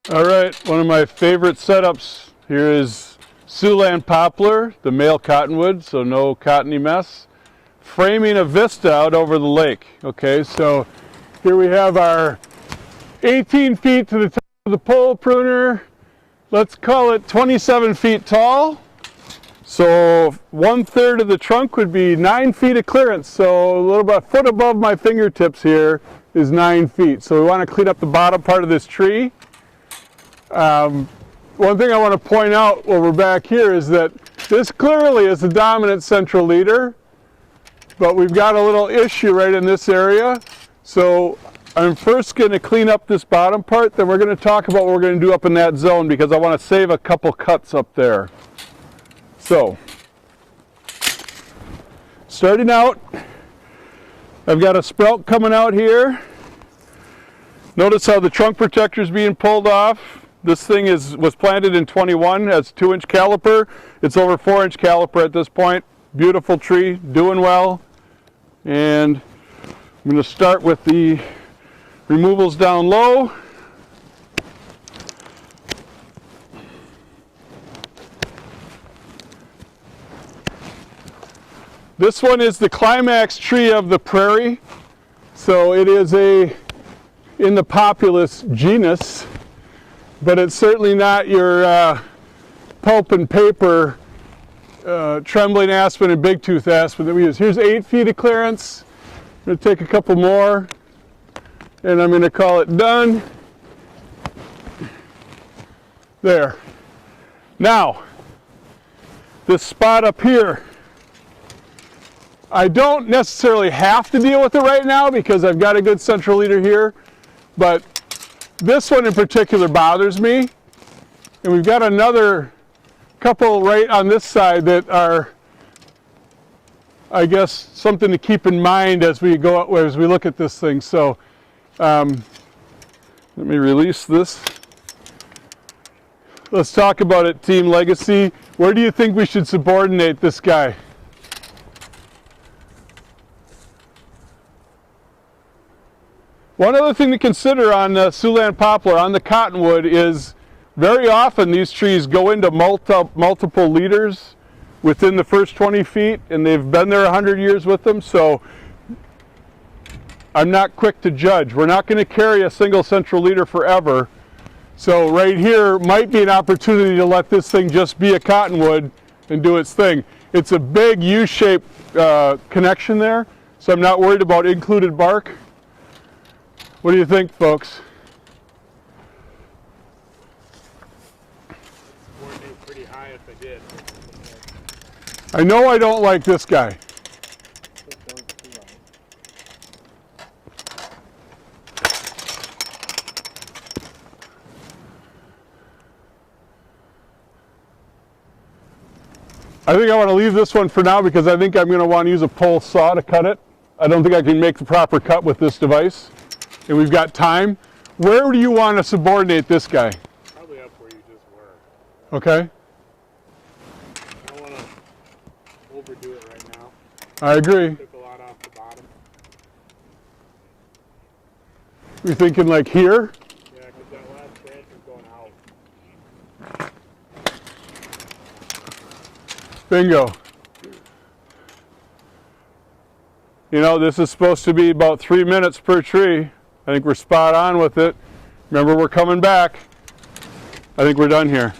All right, one of my favorite setups here is Sioxland Poplar, the male cottonwood, so no cottony mess, framing a vista out over the lake. Okay, so here we have our 18 feet to the top of the pole pruner. Let's call it 27 feet tall. So 1/3 of the trunk would be 9 feet of clearance. So a little bit, a foot above my fingertips here is 9 feet. So we want to clean up the bottom part of this tree. One thing I want to point out while we're back here is that this clearly is the dominant central leader, but we've got a little issue right in this area. So I'm first going to clean up this bottom part, then we're going to talk about what we're going to do up in that zone because I want to save a couple cuts up there. So, starting out, I've got a sprout coming out here. Notice how the trunk protector is being pulled off. This thing was planted in 21, has 2-inch caliper. It's over 4-inch caliper at this point. Beautiful tree, doing well. And I'm going to start with the removals down low. This one is the climax tree of the prairie. So it is in the populus genus, but it's certainly not your pulp and paper trembling aspen and big tooth aspen that we use. Here's 8 feet of clearance. I'm going to take a couple more and I'm going to call it done. There. Now, this spot up here, I don't necessarily have to deal with it right now because I've got a good central leader here, but this one in particular bothers me. And we've got another couple right on this side that are, I guess, something to keep in mind as we look at this thing. So let me release this. Let's talk about it, Team Legacy. Where do you think we should subordinate this guy? One other thing to consider on Sioxland Poplar, on the cottonwood, is very often these trees go into multiple leaders within the first 20 feet, and they've been there 100 years with them, so I'm not quick to judge. We're not going to carry a single central leader forever, so right here might be an opportunity to let this thing just be a cottonwood and do its thing. It's a big U-shaped connection there, so I'm not worried about included bark. What do you think, folks? Coordinate pretty high if I did. I know I don't like this guy. I think I want to leave this one for now because I think I'm going to want to use a pole saw to cut it. I don't think I can make the proper cut with this device. And we've got time. Where do you want to subordinate this guy? Probably up where you just were. Okay. I don't want to overdo it right now. I agree. Took a lot off the bottom. You're thinking like here? Yeah, because that last branch is going out. Bingo. You know, this is supposed to be about 3 minutes per tree. I think we're spot on with it. Remember, we're coming back. I think we're done here.